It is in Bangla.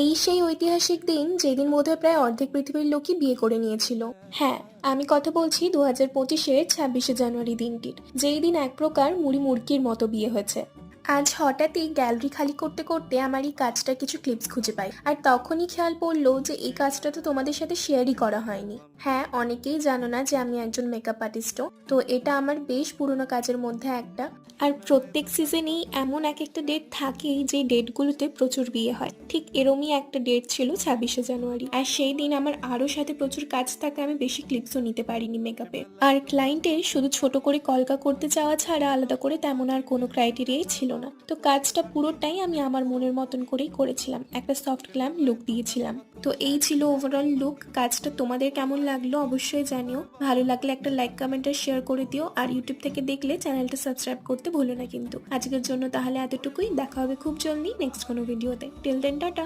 এই সেই ঐতিহাসিক দিন যেদিন বোধহয় প্রায় অর্ধেক পৃথিবীর লোকই বিয়ে করে নিয়েছিল। হ্যাঁ, আমি কথা বলছি 2025-এর 26শে জানুয়ারি দিনটির, যেই দিন এক প্রকার মুড়ি মুড়কির মতো বিয়ে হয়েছে। আজ হঠাৎই গ্যালারি খালি করতে করতে আমার এই কাজটা কিছু ক্লিপস খুঁজে পাই, আর তখনই খেয়াল পড়লো যে এই কাজটা তো তোমাদের সাথে শেয়ারই করা হয়নি। হ্যাঁ, অনেকেই জানো না যে আমি একজন মেকআপ আর্টিস্টও, তো এটা আমার বেশ পুরনো কাজের মধ্যে একটা। আর প্রত্যেক সিজনেই এমন এক একটা ডেট থাকেই যে ডেটগুলোতে প্রচুর বিয়ে হয়। ঠিক এরমই একটা ডেট ছিল 26শে জানুয়ারি, আর সেই দিন আমার আরও সাথে প্রচুর কাজ থাকে, আমি বেশি ক্লিপসও নিতে পারিনি মেকআপে। আর ক্লায়েন্টের শুধু ছোট করে কলকা করতে চাওয়া ছাড়া আলাদা করে তেমন আর কোনো ক্রাইটেরিয়াই ছিল না। তো কাজটা পুরোটাই আমি আমার মনের মতন করেই করেছিলাম, একটা সফট গ্ল্যাম লুক দিয়েছিলাম। তো এই ছিল ওভারঅল লুক। কাজটা তোমাদের কেমন লাগলো অবশ্যই জানিও, ভালো লাগলে একটা লাইক কমেন্ট আর শেয়ার করে দিও, আর ইউটিউব থেকে দেখলে চ্যানেলটা সাবস্ক্রাইব করতে ভুলো না কিন্তু। আজকের জন্য তাহলে এতটুকুই, দেখা হবে খুব জলদি নেক্সট কোনো ভিডিওতে। Till then tata.